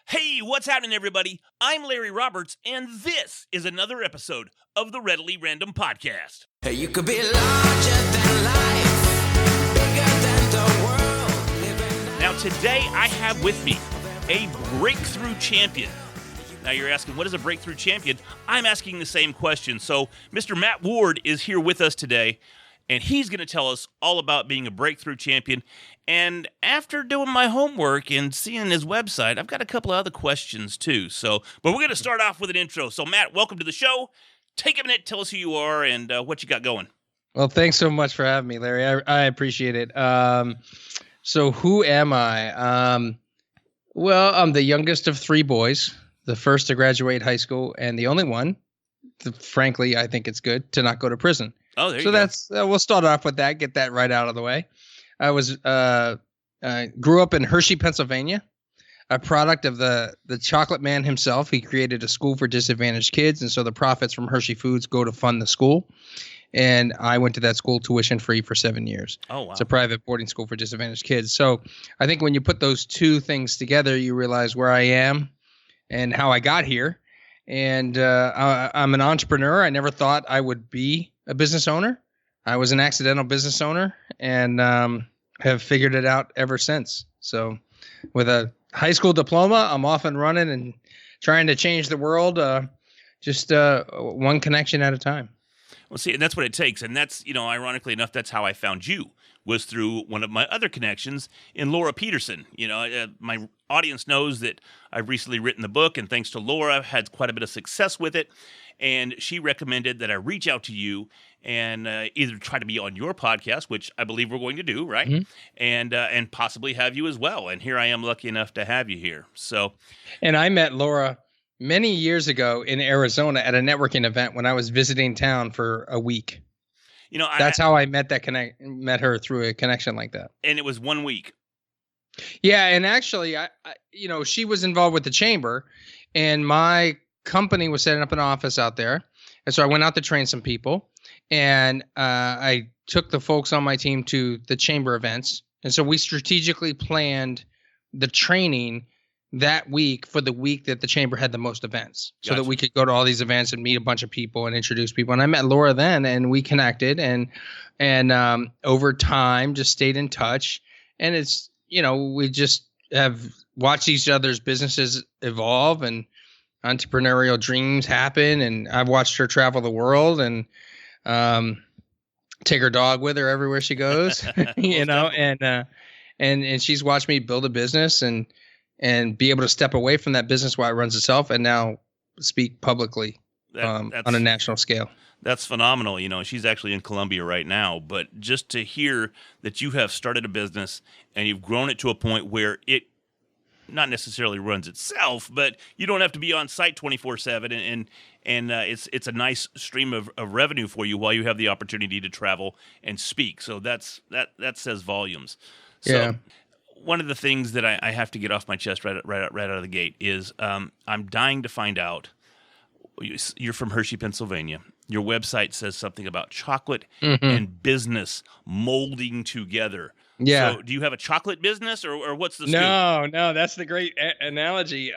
Hey, what's happening, everybody? I'm Larry Roberts, and this is another episode of the Readily Random Podcast. Hey, you could be larger than life, bigger than the world. Now, today I have with me a breakthrough champion. Now, you're asking, what is a breakthrough champion? I'm asking the same question. So, Mr. Matt Ward is here with us today, and he's going to tell us all about being a breakthrough champion. And after doing my homework and seeing his website, I've got a couple of other questions too. But we're going to start off with an intro. So, Matt, welcome to the show. Take a minute, tell us who you are and what you got going. Well, thanks so much for having me, Larry. I appreciate it. So who am I? Well, I'm the youngest of three boys, the first to graduate high school, and the only one, frankly, I think it's good, to not go to prison. Oh, there you go. We'll start off with that, get that right out of the way. I grew up in Hershey, Pennsylvania, a product of the chocolate man himself. He created a school for disadvantaged kids, and so the profits from Hershey Foods go to fund the school. And I went to that school tuition free for 7 years. Oh, wow. It's a private boarding school for disadvantaged kids. So I think when you put those two things together, you realize where I am and how I got here. And I'm an entrepreneur. I never thought I would be a business owner. I was an accidental business owner and have figured it out ever since. So with a high school diploma, I'm off and running and trying to change the world just one connection at a time. Well, see, and that's what it takes. And that's, ironically enough, that's how I found you, was through one of my other connections in Laura Peterson. My audience knows that I've recently written the book, and thanks to Laura, I've had quite a bit of success with it. And she recommended that I reach out to you and either try to be on your podcast, which I believe we're going to do, right? Mm-hmm. And possibly have you as well. And here I am, lucky enough to have you here. So, and I met Laura many years ago in Arizona at a networking event when I was visiting town for a week. That's how I met met her, through a connection like that. And it was 1 week. Yeah, and actually, I she was involved with the chamber, and my company was setting up an office out there, and so I went out to train some people, and I took the folks on my team to the chamber events, and so we strategically planned the training that week for the week that the chamber had the most events. Gotcha. So that we could go to all these events and meet a bunch of people and introduce people. And I met Laura then, and we connected and over time just stayed in touch. And it's, we just have watched each other's businesses evolve and entrepreneurial dreams happen. And I've watched her travel the world and take her dog with her everywhere she goes, and she's watched me build a business and be able to step away from that business while it runs itself and now speak publicly on a national scale. That's phenomenal. She's actually in Colombia right now, but just to hear that you have started a business and you've grown it to a point where it not necessarily runs itself, but you don't have to be on site 24/7 and it's a nice stream of revenue for you while you have the opportunity to travel and speak. So that says volumes. So, yeah. One of the things that I have to get off my chest right out of the gate is I'm dying to find out. You're from Hershey, Pennsylvania. Your website says something about chocolate and business molding together. Yeah. So do you have a chocolate business or what's the scoop? No, that's the great analogy.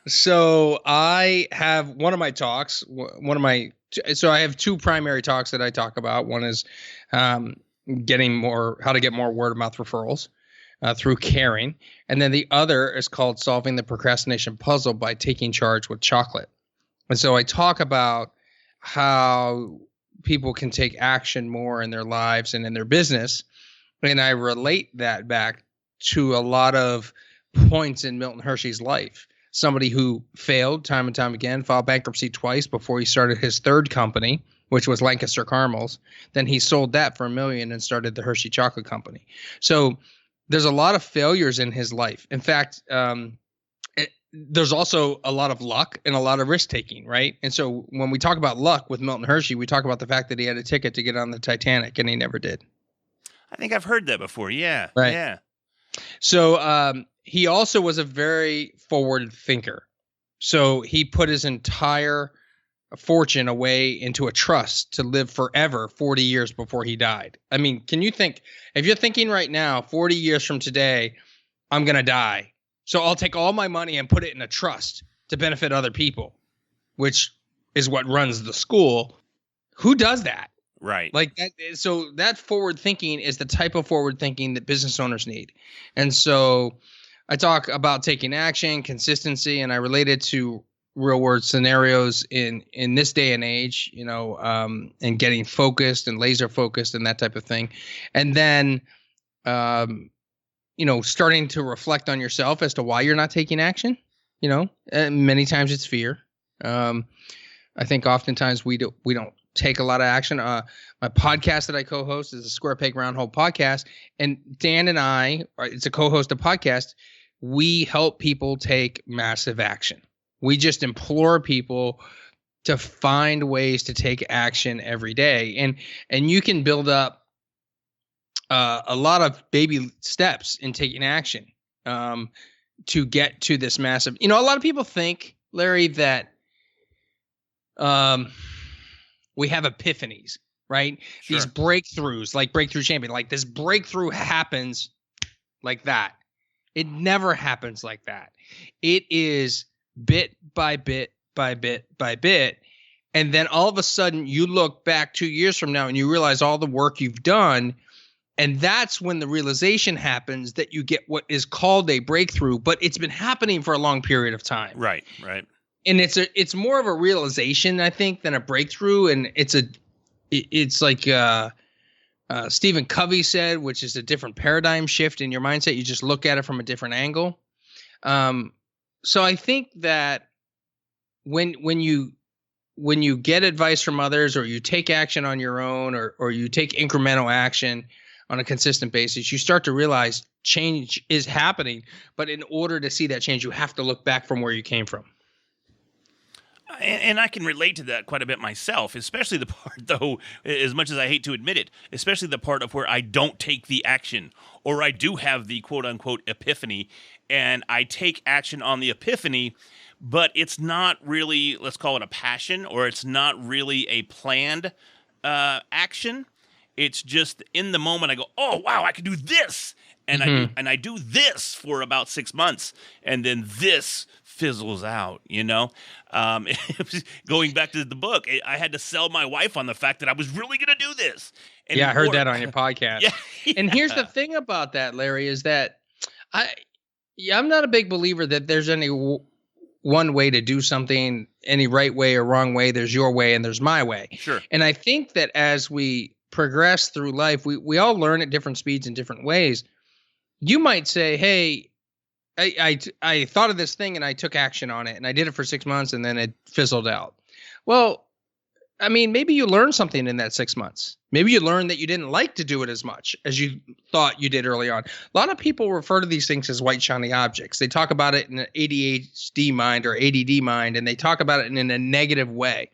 So I have one of my talks, so I have two primary talks that I talk about. One is how to get more word of mouth referrals. Through caring. And then the other is called Solving the Procrastination Puzzle by Taking Charge with Chocolate. And so I talk about how people can take action more in their lives and in their business. And I relate that back to a lot of points in Milton Hershey's life. Somebody who failed time and time again, filed bankruptcy twice before he started his third company, which was Lancaster Caramels. Then he sold that for $1 million and started the Hershey Chocolate Company. So there's a lot of failures in his life. In fact, there's also a lot of luck and a lot of risk taking, right? And so when we talk about luck with Milton Hershey, we talk about the fact that he had a ticket to get on the Titanic and he never did. I think I've heard that before. Yeah. Right. Yeah. So he also was a very forward thinker. So he put his entire fortune away into a trust to live forever 40 years before he died. I mean, can you think, if you're thinking right now, 40 years from today, I'm going to die. So I'll take all my money and put it in a trust to benefit other people, which is what runs the school. Who does that? Right. Like that. So that forward thinking is the type of forward thinking that business owners need. And so I talk about taking action, consistency, and I relate it to real world scenarios in this day and age, and getting focused and laser focused and that type of thing. And then, starting to reflect on yourself as to why you're not taking action. And many times it's fear. I think oftentimes we don't take a lot of action. My podcast that I co-host is the Square Peg Round Hole podcast, and Dan and I, it's a co-host of podcast. We help people take massive action. We just implore people to find ways to take action every day, and you can build up a lot of baby steps in taking action to get to this massive. A lot of people think, Larry, that we have epiphanies, right? Sure. These breakthroughs, like Breakthrough Champion, like this breakthrough happens like that. It never happens like that. It is bit by bit by bit by bit. And then all of a sudden you look back 2 years from now and you realize all the work you've done. And that's when the realization happens that you get what is called a breakthrough, but it's been happening for a long period of time. Right. And it's more of a realization, I think, than a breakthrough. And it's like Stephen Covey said, which is a different paradigm shift in your mindset. You just look at it from a different angle. So I think that when you get advice from others, or you take action on your own, or you take incremental action on a consistent basis, you start to realize change is happening. But in order to see that change, you have to look back from where you came from. And I can relate to that quite a bit myself, especially the part, though, as much as I hate to admit it, especially the part of where I don't take the action, or I do have the quote-unquote epiphany, and I take action on the epiphany, but it's not really, let's call it a passion, or it's not really a planned action. It's just in the moment I go, oh, wow, I can do this. And I do this for about 6 months, and then this fizzles out, Going back to the book, I had to sell my wife on the fact that I was really going to do this. And I heard that on your podcast. Yeah. And here's the thing about that, Larry, is that I'm not a big believer that there's any one way to do something, any right way or wrong way. There's your way and there's my way. Sure. And I think that as we progress through life, we all learn at different speeds in different ways. You might say, hey, I thought of this thing and I took action on it and I did it for 6 months and then it fizzled out. Well, I mean, maybe you learned something in that 6 months. Maybe you learned that you didn't like to do it as much as you thought you did early on. A lot of people refer to these things as white shiny objects. They talk about it in an ADHD mind or ADD mind, and they talk about it in a negative way.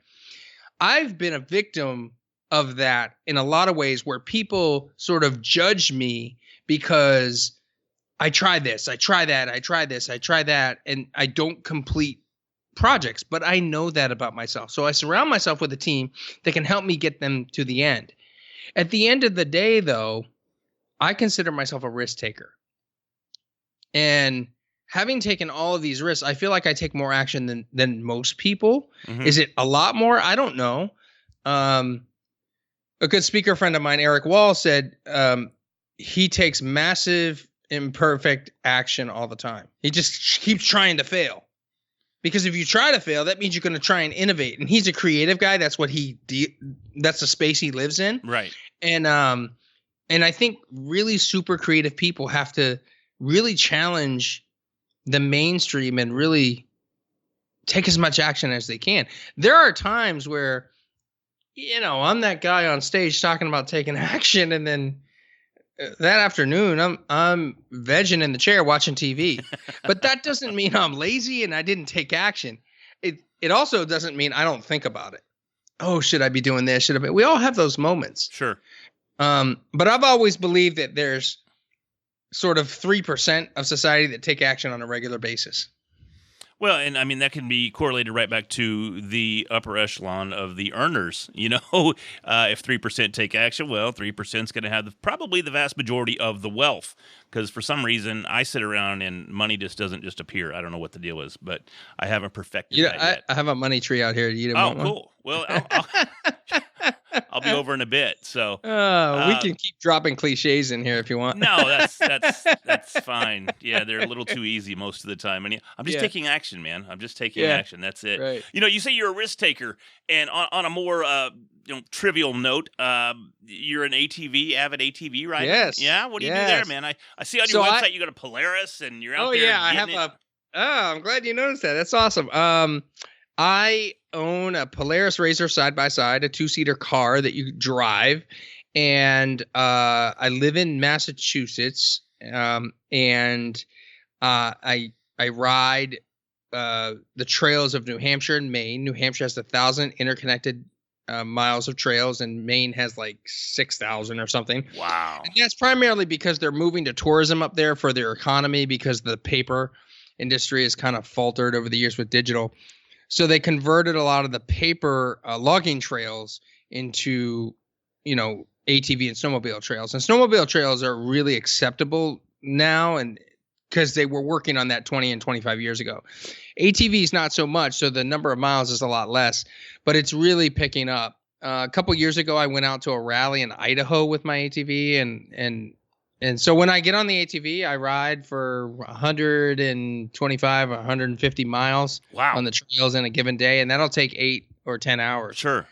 I've been a victim of that in a lot of ways, where people sort of judge me because I try this, I try that, I try this, I try that, and I don't complete projects. But I know that about myself. So I surround myself with a team that can help me get them to the end. At the end of the day, though, I consider myself a risk taker. And having taken all of these risks, I feel like I take more action than most people. Mm-hmm. Is it a lot more? I don't know. A good speaker friend of mine, Eric Wall, said he takes massive imperfect action all the time. He just keeps trying to fail. Because if you try to fail, that means you're going to try and innovate. And he's a creative guy. That's what that's the space he lives in. Right. And I think really super creative people have to really challenge the mainstream and really take as much action as they can. There are times where, I'm that guy on stage talking about taking action, and then that afternoon I'm vegging in the chair watching TV. But that doesn't mean I'm lazy and I didn't take action. It also doesn't mean I don't think about it. Oh, should I be doing this? Should I be? We all have those moments. Sure. But I've always believed that there's sort of 3% of society that take action on a regular basis. Well, and I mean that can be correlated right back to the upper echelon of the earners. If 3% take action, well, 3% is going to have probably the vast majority of the wealth. Because for some reason, I sit around and money just doesn't just appear. I don't know what the deal is, but I haven't perfected that yet. I have a money tree out here. You didn't want one? Cool. Well, I'll be over in a bit. So we can keep dropping cliches in here if you want. no, that's fine. Yeah, they're a little too easy most of the time. And I'm just taking action, man. I'm just taking action. That's it. Right. You say you're a risk taker, and on a more trivial note, you're an avid ATV rider. Yes. Yeah. What do you do there, man? I see on your website you go to Polaris, and you're out there. Oh yeah, I have I'm glad you noticed that. That's awesome. I own a Polaris RZR side by side, a 2-seater car that you drive, and I live in Massachusetts, and I ride the trails of New Hampshire and Maine. New Hampshire has 1,000 interconnected miles of trails, and Maine has like 6,000 or something. Wow. And that's primarily because they're moving to tourism up there for their economy, because the paper industry has kind of faltered over the years with digital. So they converted a lot of the paper logging trails into, ATV and snowmobile trails. And snowmobile trails are really acceptable now, and because they were working on that 20 and 25 years ago. ATVs not so much, so the number of miles is a lot less, but it's really picking up. A couple years ago, I went out to a rally in Idaho with my ATV, and so when I get on the ATV, I ride for 125, 150 miles on the trails in a given day, and that'll take 8 or 10 hours. Sure.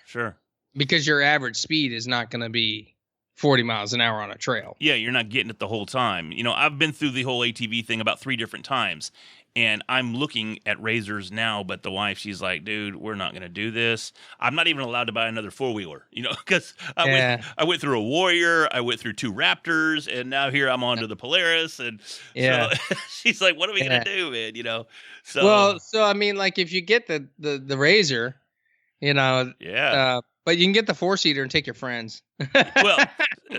Because your average speed is not going to be 40 miles an hour on a trail. Yeah, you're not getting it the whole time. I've been through the whole ATV thing about 3 different times, and I'm looking at RZRs now, but the wife, she's like, dude, we're not going to do this. I'm not even allowed to buy another 4-wheeler, because I went through a Warrior, I went through 2 Raptors, and now here I'm on to the Polaris, and so she's like, what are we going to do, man, So I mean, like, if you get the RZR, but you can get the 4-seater and take your friends. Well,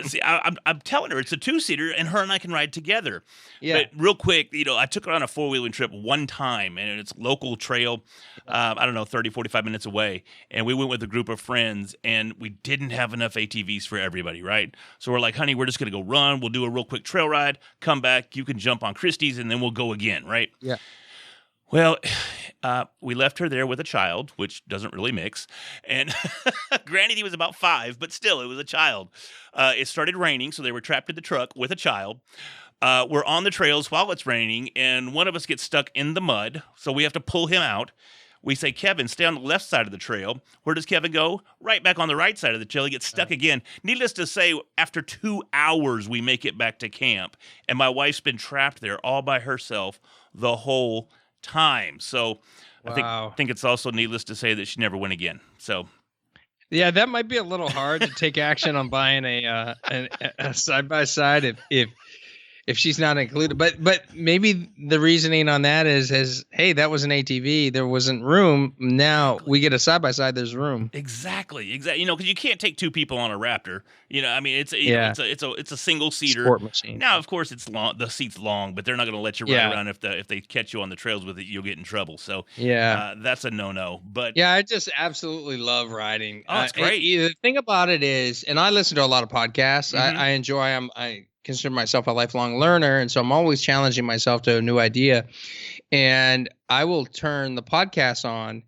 see, I'm telling her it's a 2-seater, and her and I can ride together. Yeah. But real quick, I took her on a 4-wheeling trip one time, and it's local trail, 30, 45 minutes away. And we went with a group of friends, and we didn't have enough ATVs for everybody, right? So we're like, honey, we're just going to go run. We'll do a real quick trail ride, come back. You can jump on Christie's, and then we'll go again, right? Yeah. Well, we left her there with a child, which doesn't really mix. And granted, he was about 5, but still, it was a child. It started raining, so they were trapped in the truck with a child. We're on the trails while it's raining, and one of us gets stuck in the mud, so we have to pull him out. We say, Kevin, stay on the left side of the trail. Where does Kevin go? Right back on the right side of the trail. He gets stuck again. Needless to say, after 2 hours, we make it back to camp, and my wife's been trapped there all by herself the whole time. So I think it's also needless to say that she never went again. So yeah, that might be a little hard to take action on buying a side by side if she's not included. But maybe the reasoning on that is hey, that was an ATV, there wasn't room. Now we get a side by side, there's room. Exactly. Because you can't take 2 people on a Raptor. I mean, it's a single seater sport machine. Now, of course, it's long. The seat's long, but they're not going to let you ride around if they catch you on the trails with it. You'll get in trouble. So that's a no. But yeah, I just absolutely love riding. Oh, it's great. The thing about it is, and I listen to a lot of podcasts. Mm-hmm. I enjoy them. I consider myself a lifelong learner, and so I'm always challenging myself to a new idea. And I will turn the podcast on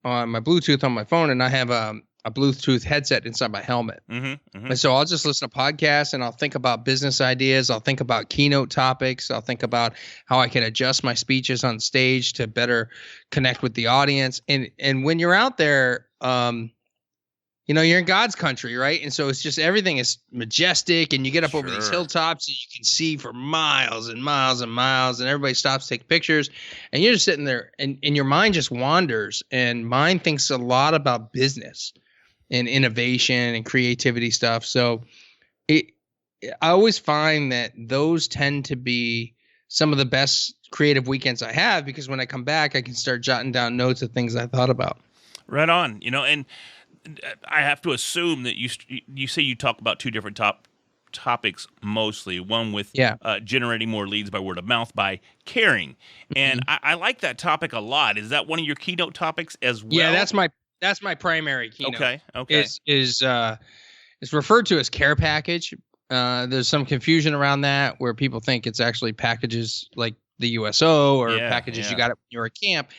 my Bluetooth on my phone, and I have a Bluetooth headset inside my helmet. Mm-hmm. And so I'll just listen to podcasts, and I'll think about business ideas. I'll think about keynote topics. I'll think about how I can adjust my speeches on stage to better connect with the audience. And when you're out there, you're in God's country, right? And so it's just everything is majestic, and you get up over these hilltops and you can see for miles and miles and miles, and everybody stops to take pictures, and you're just sitting there, and your mind just wanders, and mine thinks a lot about business and innovation and creativity stuff. So I always find that those tend to be some of the best creative weekends I have, because when I come back, I can start jotting down notes of things I thought about. Right on. And I have to assume that you say you talk about 2 different topics mostly. One with Yeah. generating more leads by word of mouth by caring, and I like that topic a lot. Is that one of your keynote topics as well? Yeah, that's my primary keynote. Okay. Is referred to as care package. There's some confusion around that where people think it's actually packages like the USO or packages you got it when you're at camp.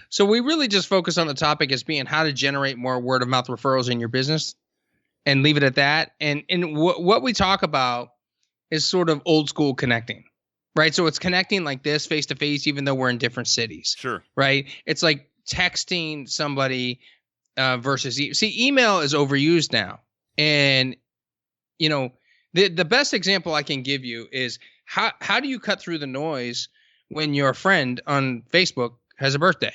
So we really just focus on the topic as being how to generate more word of mouth referrals in your business and leave it at that. And what we talk about is sort of old school connecting, right? So it's connecting like this face to face, even though we're in different cities. Sure. Right. It's like texting somebody versus email is overused now. And, you know, the best example I can give you is how do you cut through the noise when your friend on Facebook has a birthday?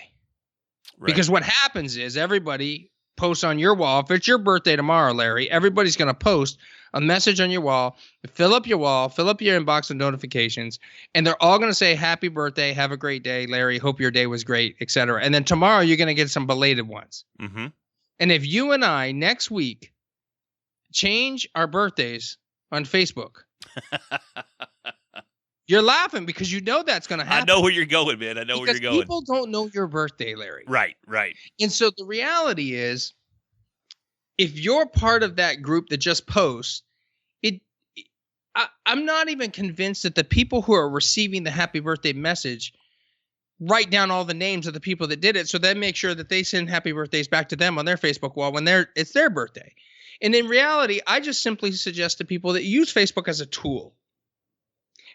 Right. Because what happens is everybody posts on your wall. If it's your birthday tomorrow, Larry, everybody's going to post a message on your wall, fill up your inbox with notifications, and they're all going to say, happy birthday, have a great day, Larry, hope your day was great, etc. And then tomorrow you're going to get some belated ones. Mm-hmm. And if you and I next week change our birthdays on Facebook, you're laughing because you know that's going to happen. I know where you're going, man. I know where you're going. People don't know your birthday, Larry. Right. And so the reality is, if you're part of that group that just posts, I'm not even convinced that the people who are receiving the happy birthday message write down all the names of the people that did it, so they make sure that they send happy birthdays back to them on their Facebook wall when it's their birthday. And in reality, I just simply suggest to people that use Facebook as a tool.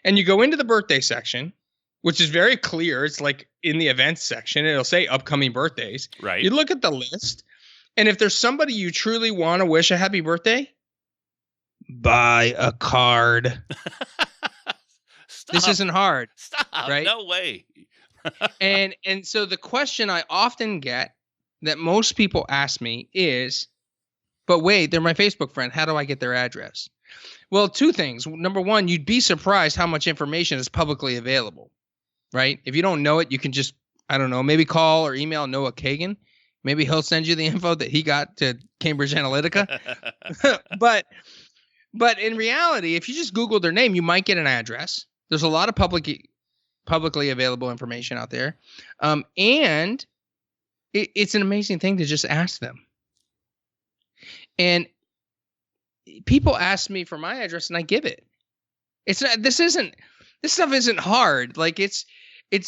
And you go into the birthday section, which is very clear. It's like in the events section, it'll say upcoming birthdays. Right. You look at the list, and if there's somebody you truly want to wish a happy birthday, buy a card. Stop. This isn't hard. Stop. Right? No way. And so the question I often get that most people ask me is, but wait, they're my Facebook friend. How do I get their address? Well, two things. Number one, you'd be surprised how much information is publicly available, right? If you don't know it, you can just, I don't know, maybe call or email Noah Kagan. Maybe he'll send you the info that he got to Cambridge Analytica. But in reality, if you just Google their name, you might get an address. There's a lot of publicly available information out there. And it's an amazing thing to just ask them. And people ask me for my address and I give it. It's not, this stuff isn't hard. Like it's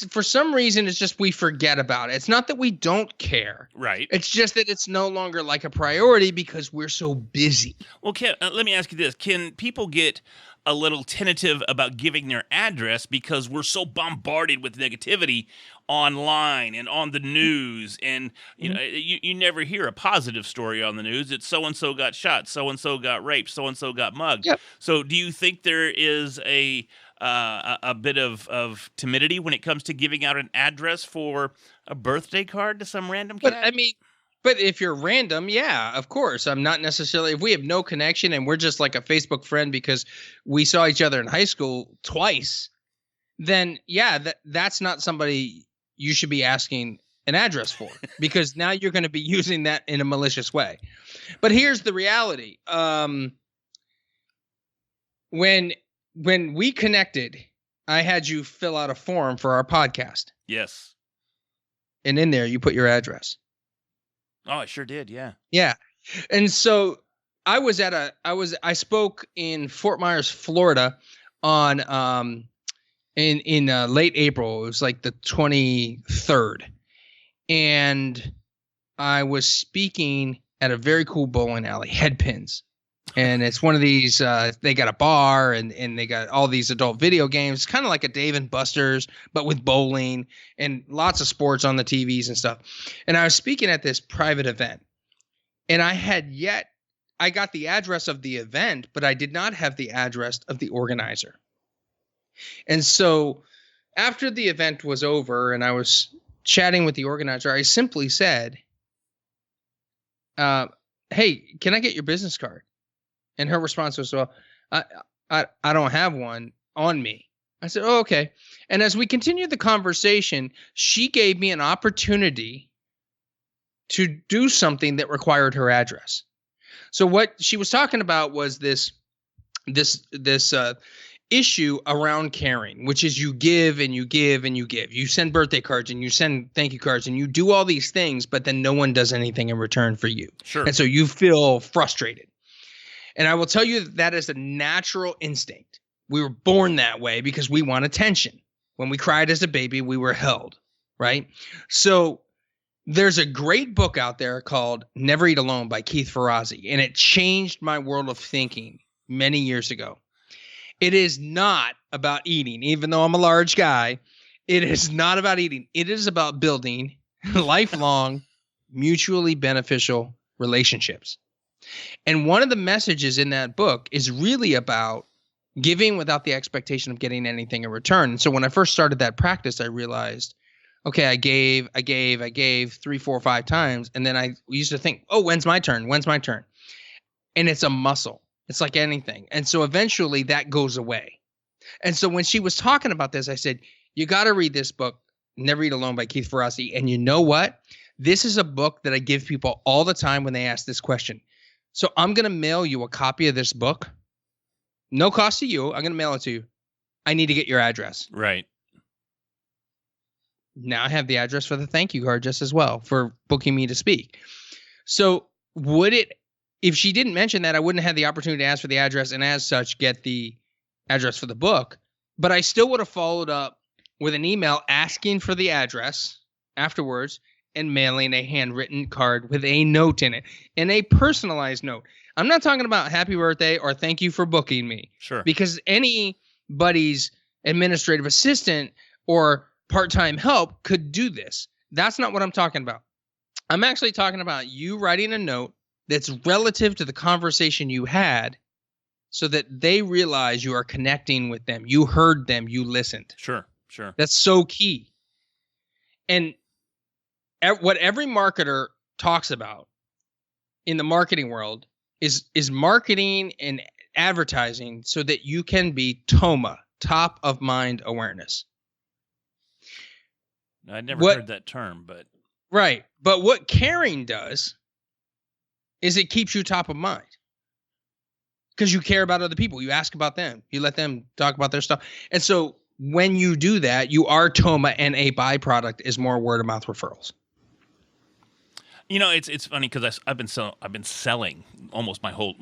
for some reason, it's just we forget about it. It's not that we don't care. Right. It's just that it's no longer like a priority because we're so busy. Well, let me ask you this. Can people get a little tentative about giving their address because we're so bombarded with negativity online and on the news? And, you know, you never hear a positive story on the news. It's so-and-so got shot, so-and-so got raped, so-and-so got mugged. Yep. So do you think there is a bit of timidity when it comes to giving out an address for a birthday card to some random cat? But I mean, but if you're random, yeah, of course. I'm not necessarily, if we have no connection and we're just like a Facebook friend because we saw each other in high school twice, then yeah, that's not somebody you should be asking an address for because now you're going to be using that in a malicious way. But here's the reality. When we connected, I had you fill out a form for our podcast. Yes. And in there, you put your address. Oh, I sure did. Yeah. Yeah. And so I spoke in Fort Myers, Florida on, in late April. It was like the 23rd. And I was speaking at a very cool bowling alley, Headpins. And it's one of these, they got a bar and they got all these adult video games, kind of like a Dave & Buster's, but with bowling and lots of sports on the TVs and stuff. And I was speaking at this private event and I got the address of the event, but I did not have the address of the organizer. And so after the event was over and I was chatting with the organizer, I simply said, hey, can I get your business card? And her response was, well, I don't have one on me. I said, oh, okay. And as we continued the conversation, she gave me an opportunity to do something that required her address. So what she was talking about was this this issue around caring, which is you give and you give and you give. You send birthday cards and you send thank you cards and you do all these things, but then no one does anything in return for you. Sure. And so you feel frustrated. And I will tell you that is a natural instinct. We were born that way because we want attention. When we cried as a baby, we were held, right? So there's a great book out there called Never Eat Alone by Keith Ferrazzi, and it changed my world of thinking many years ago. It is not about eating, even though I'm a large guy. It is not about eating. It is about building lifelong, mutually beneficial relationships. And one of the messages in that book is really about giving without the expectation of getting anything in return. And so when I first started that practice, I realized, okay, I gave 3, 4, 5 times. And then I used to think, oh, when's my turn? When's my turn? And it's a muscle. It's like anything. And so eventually that goes away. And so when she was talking about this, I said, you got to read this book, Never Eat Alone by Keith Ferrazzi. And you know what? This is a book that I give people all the time when they ask this question. So I'm going to mail you a copy of this book. No cost to you. I'm going to mail it to you. I need to get your address. Right. Now I have the address for the thank you card just as well for booking me to speak. So if she didn't mention that, I wouldn't have had the opportunity to ask for the address and as such get the address for the book, but I still would have followed up with an email asking for the address afterwards and mailing a handwritten card with a note in it and a personalized note. I'm not talking about happy birthday or thank you for booking me. Sure. Because anybody's administrative assistant or part-time help could do this. That's not what I'm talking about. I'm actually talking about you writing a note that's relative to the conversation you had so that they realize you are connecting with them. You heard them. You listened. Sure. That's so key. And what every marketer talks about in the marketing world is marketing and advertising so that you can be TOMA, top of mind awareness. I'd never heard that term, but. Right. But what caring does is it keeps you top of mind because you care about other people. You ask about them. You let them talk about their stuff. And so when you do that, you are TOMA, and a byproduct is more word of mouth referrals. You know, it's funny because I've been selling almost my whole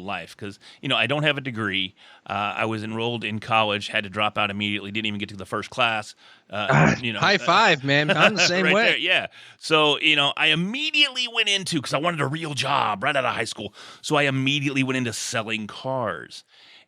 life because, you know, I don't have a degree. I was enrolled in college, had to drop out immediately, didn't even get to the first class. High five, man. I'm the same right way. There, yeah. So, you know, I immediately went into, because I wanted a real job right out of high school. So I immediately went into selling cars.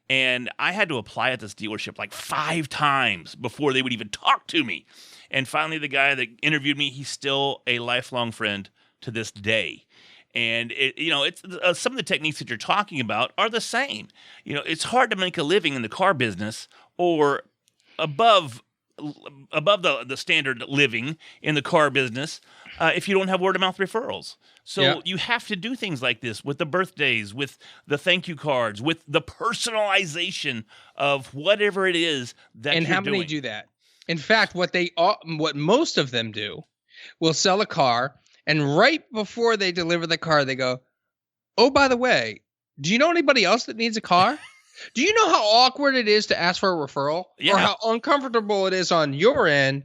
And I had to apply at this dealership like 5 times before they would even talk to me. And finally, the guy that interviewed me, he's still a lifelong friend to this day. And, it's some of the techniques that you're talking about are the same. You know, it's hard to make a living in the car business or above the standard living in the car business if you don't have word-of-mouth referrals. So you have to do things like this with the birthdays, with the thank you cards, with the personalization of whatever it is that and you're how doing. many do that? In fact, what most of them do will sell a car, and right before they deliver the car, they go, "Oh, by the way, do you know anybody else that needs a car? Do you know how awkward it is to ask for a referral? Yeah. Or how uncomfortable it is on your end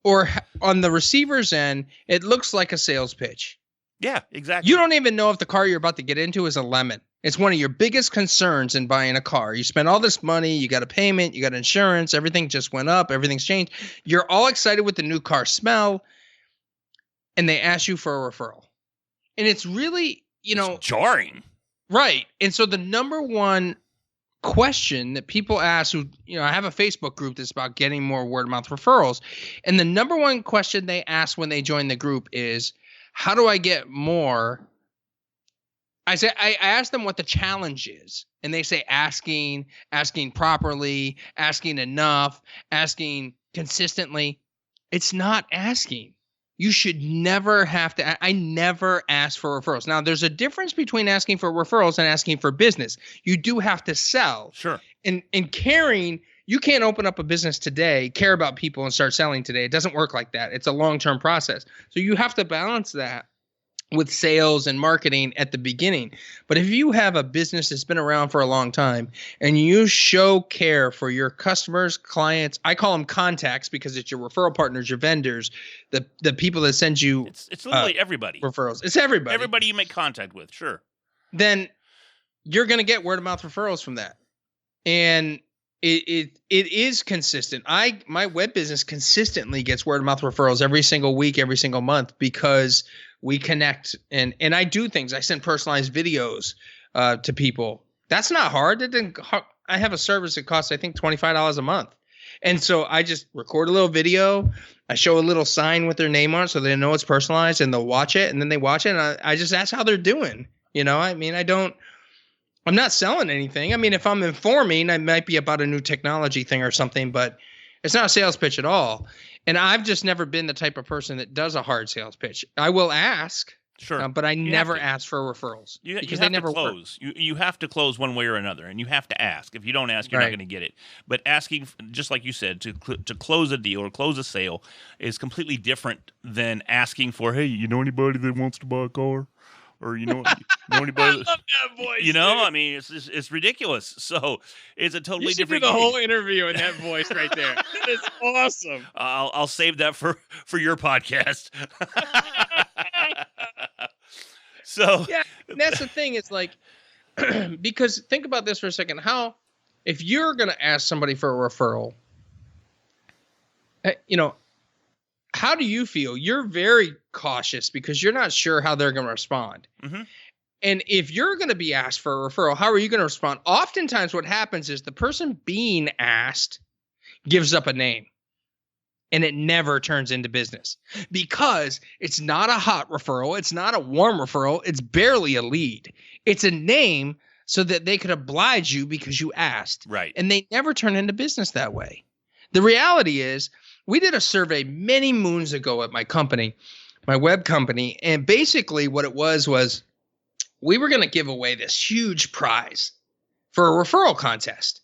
or on the receiver's end? It looks like a sales pitch. Yeah, exactly. You don't even know if the car you're about to get into is a lemon. It's one of your biggest concerns in buying a car. You spend all this money, you got a payment, you got insurance, everything just went up, everything's changed. You're all excited with the new car smell, and they ask you for a referral. And it's really, It's jarring. Right. And so the number one question that people ask who, I have a Facebook group that's about getting more word of mouth referrals. And the number one question they ask when they join the group is, how do I get more? I ask them what the challenge is. And they say asking properly, asking enough, asking consistently. It's not asking. You should never have to. I never ask for referrals. Now, there's a difference between asking for referrals and asking for business. You do have to sell. Sure. And caring, you can't open up a business today, care about people, and start selling today. It doesn't work like that. It's a long-term process. So you have to balance that with sales and marketing at the beginning. But if you have a business that's been around for a long time and you show care for your customers, clients, I call them contacts because it's your referral partners, your vendors, the people that send you It's literally everybody. referrals. It's everybody. Everybody you make contact with, sure. Then you're going to get word of mouth referrals from that. And it is consistent. My web business consistently gets word of mouth referrals every single week, every single month, because we connect and I do things. I send personalized videos to people. That's not hard. I have a service that costs, I think, $25 a month. And so I just record a little video. I show a little sign with their name on it so they know it's personalized, and they'll watch it, and then they watch it. And I just ask how they're doing. You know, I mean, I'm not selling anything. I mean, if I'm informing, I might be about a new technology thing or something, but it's not a sales pitch at all. And I've just never been the type of person that does a hard sales pitch. I will ask, Sure. but I You never have to. ask for referrals You because have they never to work. close. You have to close one way or another, and you have to ask. If you don't ask, you're not Right. going to get it. But asking, just like you said, to close a deal or close a sale is completely different than asking for, hey, you know anybody that wants to buy a car? Or you know anybody? that voice. You know, I mean, it's ridiculous. So it's a totally You should do different the game. whole interview in that voice right there. It's awesome. I'll save that for your podcast. So Yeah, and that's the thing. It's like, because think about this for a second. If you're going to ask somebody for a referral, how do you feel? You're very cautious because you're not sure how they're going to respond. Mhm. And if you're going to be asked for a referral, how are you going to respond? Oftentimes what happens is the person being asked gives up a name. And it never turns into business because it's not a hot referral. It's not a warm referral. It's barely a lead. It's a name so that they could oblige you because you asked. right. And they never turn into business that way. The reality is we did a survey many moons ago at my company, my web company. And basically what it was we were going to give away this huge prize for a referral contest.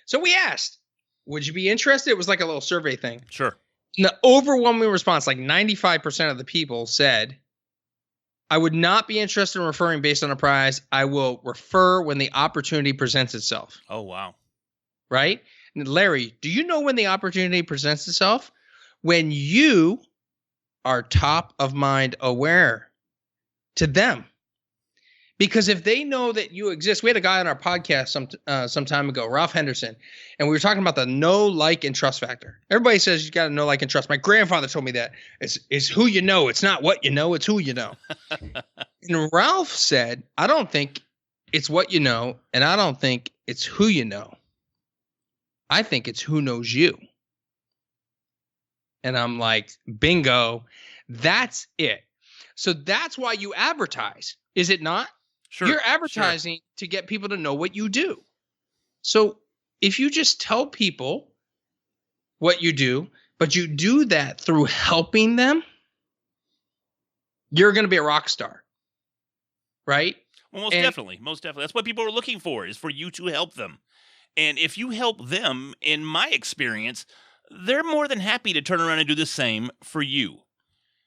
So we asked, would you be interested? It was like a little survey thing. Sure. And the overwhelming response, like 95% of the people said, I would not be interested in referring based on a prize. I will refer when the opportunity presents itself. Oh wow. Right? And Larry, do you know when the opportunity presents itself? When you are top of mind aware to them. Because if they know that you exist, we had a guy on our podcast some time ago, Ralph Henderson, and we were talking about the know, like, and trust factor. Everybody says you got to know, like, and trust. My grandfather told me that. It's who you know. It's not what you know. It's who you know. And Ralph said, I don't think it's what you know, and I don't think it's who you know. I think it's who knows you. And I'm like, bingo, that's it. So that's why you advertise, is it not? Sure. You're advertising to get people to know what you do. So if you just tell people what you do, but you do that through helping them, you're going to be a rock star, right? Well, most definitely. That's what people are looking for, is for you to help them. And if you help them, in my experience, they're more than happy to turn around and do the same for you.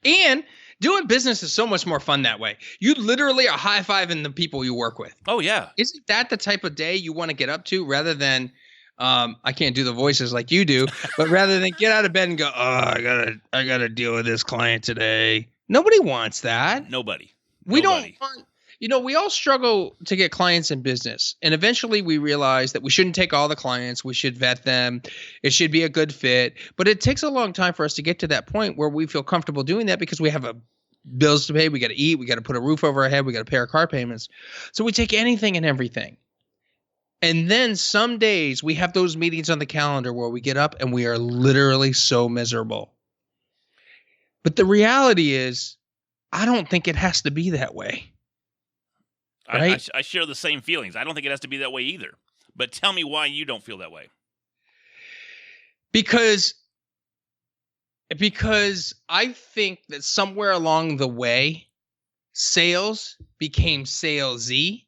And doing business is so much more fun that way. You literally are high-fiving the people you work with. Oh, yeah. Isn't that the type of day you want to get up to rather than I can't do the voices like you do, but rather than get out of bed and go, oh, I gotta deal with this client today. Nobody wants that. Nobody. We Nobody. don't want, we all struggle to get clients in business. And eventually we realize that we shouldn't take all the clients. We should vet them. It should be a good fit. But it takes a long time for us to get to that point where we feel comfortable doing that because we have bills to pay. We got to eat. We got to put a roof over our head. We got to pay our car payments. So we take anything and everything. And then some days we have those meetings on the calendar where we get up and we are literally so miserable. But the reality is, I don't think it has to be that way. Right? I share the same feelings. I don't think it has to be that way either. But tell me why you don't feel that way. Because I think that somewhere along the way, sales became salesy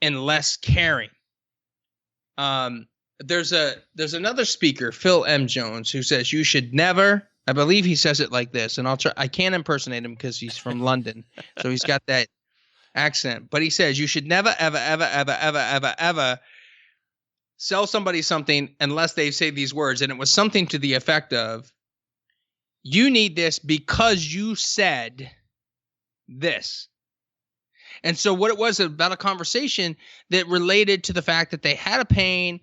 and less caring. There's another speaker, Phil M. Jones, who says you should never, I believe he says it like this, and I can't impersonate him because he's from London, so he's got that accent. But he says, you should never, ever, ever, ever, ever, ever, ever sell somebody something unless they say these words. And it was something to the effect of, you need this because you said this. And so what it was about a conversation that related to the fact that they had a pain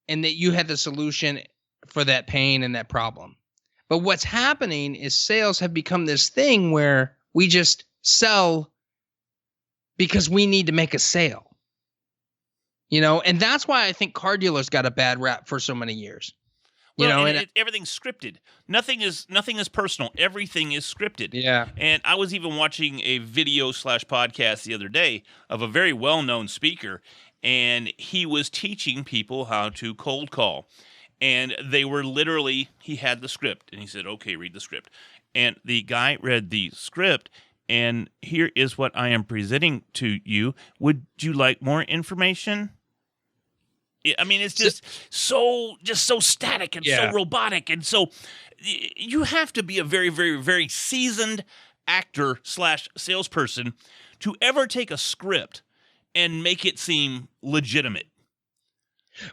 and that you had the solution for that pain and that problem. But what's happening is sales have become this thing where we just sell because we need to make a sale. You know, and that's why I think car dealers got a bad rap for so many years. You Well, know, and everything's scripted. Nothing is personal. Everything is scripted. yeah. And I was even watching a video / podcast the other day of a very well-known speaker, and he was teaching people how to cold call. And they were literally, he had the script, and he said, okay, read the script. And the guy read the script, and here is what I am presenting to you. Would you like more information? I mean, it's just so static and Yeah. so robotic. And so you have to be a very, very, very seasoned actor / salesperson to ever take a script and make it seem legitimate.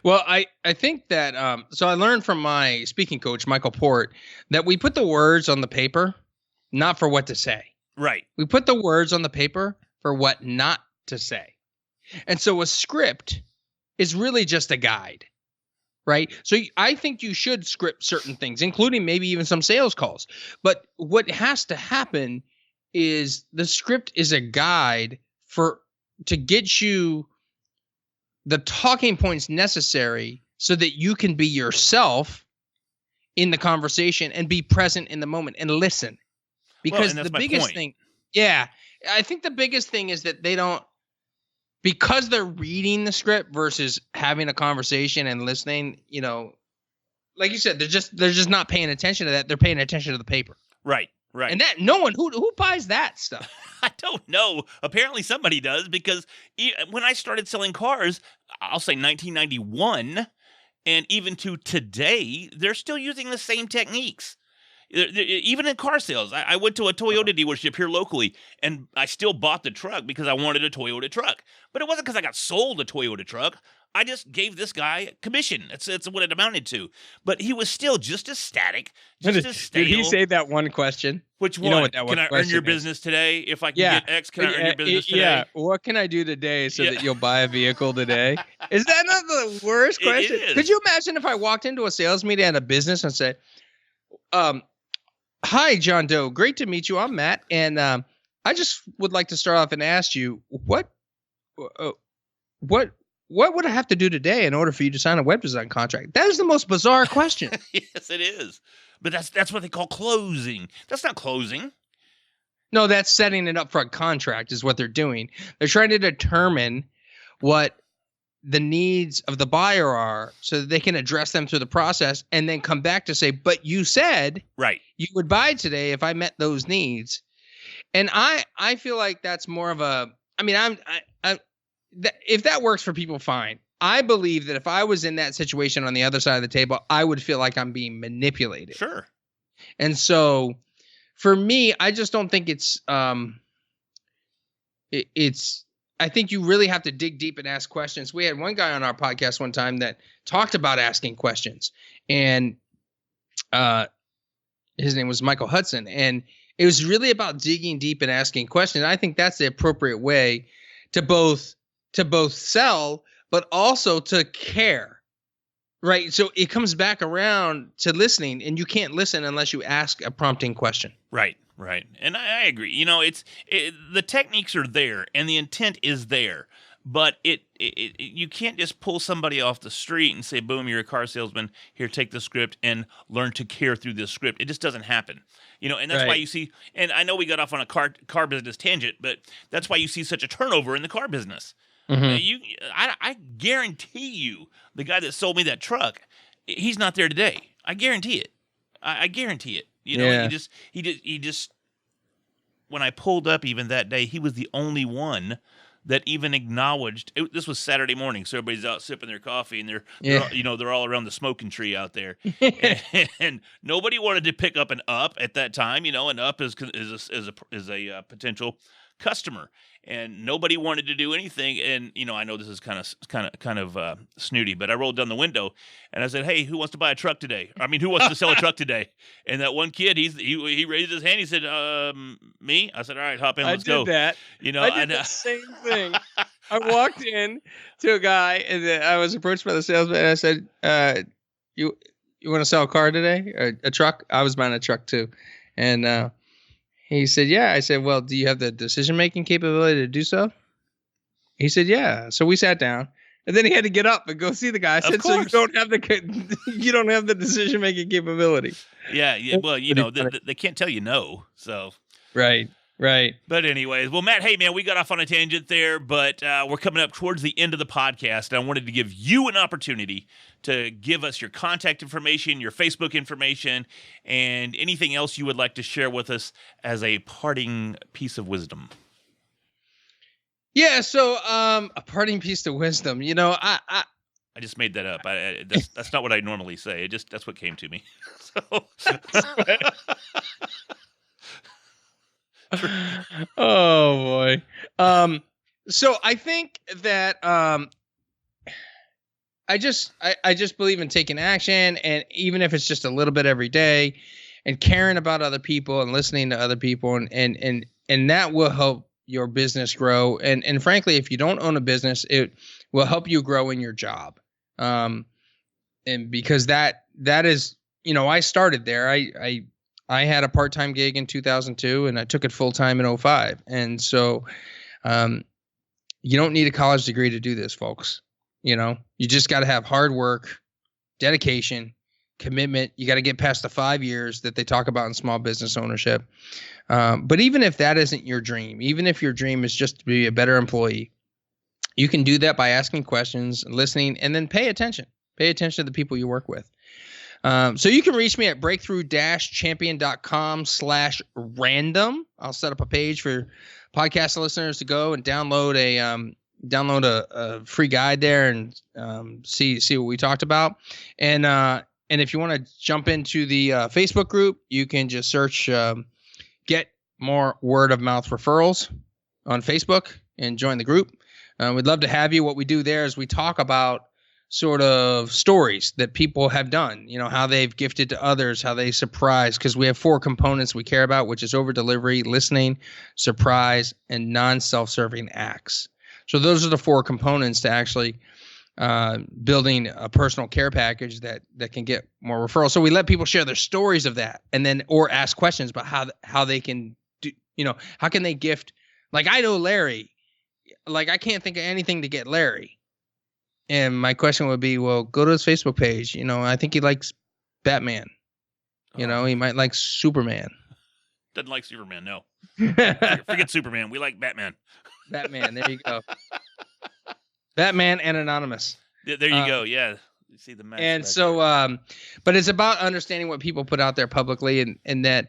Well, I think that so I learned from my speaking coach, Michael Port, that we put the words on the paper, not for what to say. Right. We put the words on the paper for what not to say. And so a script is really just a guide, right? So I think you should script certain things, including maybe even some sales calls. But what has to happen is the script is a guide to get you the talking points necessary so that you can be yourself in the conversation and be present in the moment and listen. Because and that's the my biggest point. thing, yeah, I think the biggest thing is that they don't, because they're reading the script versus having a conversation and listening, you know, like you said, they're just not paying attention to that. They're paying attention to the paper. Right. Right. And that no one who buys that stuff. I don't know. Apparently somebody does, because when I started selling cars, I'll say 1991, and even to today, they're still using the same techniques. Even in car sales, I went to a Toyota dealership here locally, and I still bought the truck because I wanted a Toyota truck. But it wasn't because I got sold a Toyota truck. I just gave this guy commission. That's what it amounted to. But he was still just as static, just as stale. Did he say that one question? Which one? You know what that one Can I earn your question is. business today? If I can Yeah. get X, can I earn your business today? Yeah. What can I do today so that you'll buy a vehicle today? Is that not the worst It question? is. Could you imagine if I walked into a sales meeting at a business and said, hi, John Doe. Great to meet you. I'm Matt. And I just would like to start off and ask you, what would I have to do today in order for you to sign a web design contract? That is the most bizarre question. Yes, it is. But that's what they call closing. That's not closing. No, that's setting it up for a contract is what they're doing. They're trying to determine what the needs of the buyer are so that they can address them through the process and then come back to say, but you said Right. you would buy today if I met those needs. And I feel like that's more of a, I mean, if that works for people, fine. I believe that if I was in that situation on the other side of the table, I would feel like I'm being manipulated. Sure. And so for me, I just don't think it's I think you really have to dig deep and ask questions. We had one guy on our podcast one time that talked about asking questions, and his name was Michael Hudson, and it was really about digging deep and asking questions. I think that's the appropriate way to both sell, but also to care. Right. So it comes back around to listening, and you can't listen unless you ask a prompting question. Right. Right. And I agree. You know, the techniques are there and the intent is there, but you can't just pull somebody off the street and say, boom, you're a car salesman. Here, take the script and learn to care through this script. It just doesn't happen. You know, and that's why Right. you see, and I know we got off on a car business tangent, but that's why you see such a turnover in the car business. I guarantee you, the guy that sold me that truck, he's not there today. I guarantee it. I guarantee it. You know, Yeah. he just. When I pulled up, even that day, he was the only one that even acknowledged this was Saturday morning, so everybody's out sipping their coffee, and they're Yeah. they're all around the smoking tree out there, and nobody wanted to pick up an Up at that time. An Up is a potential customer, and nobody wanted to do anything. And I know this is kind of snooty, but I rolled down the window and I said, "Hey, who wants to buy a truck today? I mean, who wants to sell a truck today?" And that one kid, he raised his hand. He said, "Me." I said, "All right, hop in, let's go." That. I did the same thing. I walked in to a guy, and then I was approached by the salesman, and I said, "You want to sell a car today? A truck?" I was buying a truck too, and he said, "Yeah." I said, "Well, do you have the decision-making capability to do so?" He said, "Yeah." So we sat down, and then he had to get up and go see the guy. I said, "So you don't have the decision-making capability." Yeah. Well, they can't tell you no. So Right. But anyways, well, Matt, hey, man, we got off on a tangent there, but we're coming up towards the end of the podcast, and I wanted to give you an opportunity to give us your contact information, your Facebook information, and anything else you would like to share with us as a parting piece of wisdom. Yeah, so a parting piece of wisdom. I just made that up. That's not what I normally say. That's what came to me. Oh boy. So I think that I just believe in taking action, and even if it's just a little bit every day, and caring about other people and listening to other people, and that will help your business grow. And frankly, if you don't own a business, it will help you grow in your job. And because that is, I started there. I had a part-time gig in 2002, and I took it full-time in 2005. And so you don't need a college degree to do this, folks. You just got to have hard work, dedication, commitment. You got to get past the 5 years that they talk about in small business ownership. But even if that isn't your dream, even if your dream is just to be a better employee, you can do that by asking questions, listening, and then pay attention. Pay attention to the people you work with. So you can reach me at breakthrough-champion.com/random. I'll set up a page for podcast listeners to go and download a free guide there and see what we talked about. And if you want to jump into the Facebook group, you can just search Get More Word of Mouth Referrals on Facebook and join the group. We'd love to have you. What we do there is we talk about sort of stories that people have done, how they've gifted to others, how they surprise, because we have 4 components we care about, which is over delivery, listening, surprise, and non-self-serving acts. So those are the 4 components to actually building a personal care package that can get more referrals. So we let people share their stories of that, and then or ask questions about how they can do, how can they gift. Like I know Larry, like I can't think of anything to get Larry. And my question would be, well, go to his Facebook page. I think he likes Batman. He might like Superman. Doesn't like Superman, no. Forget Superman. We like Batman. Batman, there you go. Batman and Anonymous. There you go, yeah. You see the match. And so, but it's about understanding what people put out there publicly, and that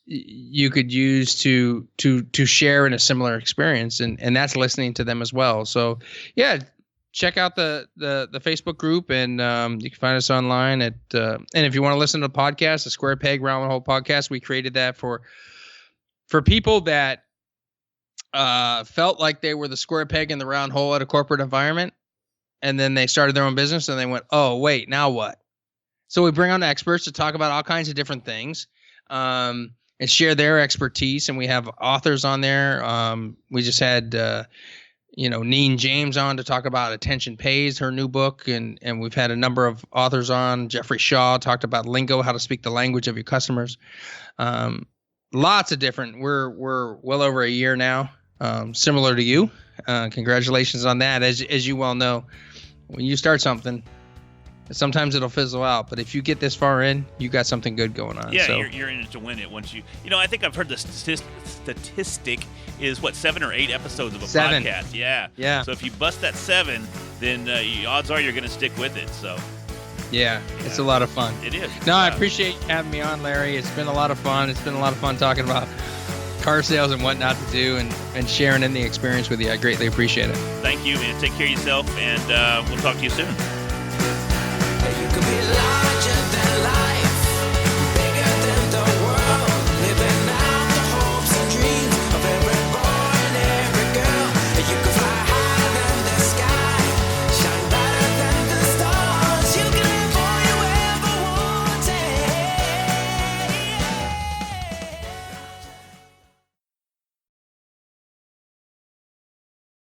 you could use to share in a similar experience, and that's listening to them as well. So, yeah. Check out the Facebook group, and you can find us online at and if you want to listen to the podcast, the Square Peg Round Hole podcast, we created that for people that felt like they were the square peg in the round hole at a corporate environment, and then they started their own business and they went, oh wait, now what? So we bring on experts to talk about all kinds of different things and share their expertise, and we have authors on there. We just had Neen James on to talk about Attention Pays, her new book, and we've had a number of authors on. Jeffrey Shaw talked about lingo, how to speak the language of your customers. Lots of different. We're well over a year now, similar to you. Congratulations on that. As you well know, when you start something, sometimes it'll fizzle out, but if you get this far in, you got something good going on. Yeah, so. you're in it to win it. Once I think I've heard the statistic is 7 or 8 episodes of a 7. podcast. Yeah. So if you bust that 7, then odds are you're going to stick with it. So. Yeah, it's a lot of fun. It is. No, I appreciate you having me on, Larry. It's been a lot of fun. It's been a lot of fun talking about car sales and what not to do, and sharing in the experience with you. I greatly appreciate it. Thank you, man. Take care of yourself, and we'll talk to you soon. You could be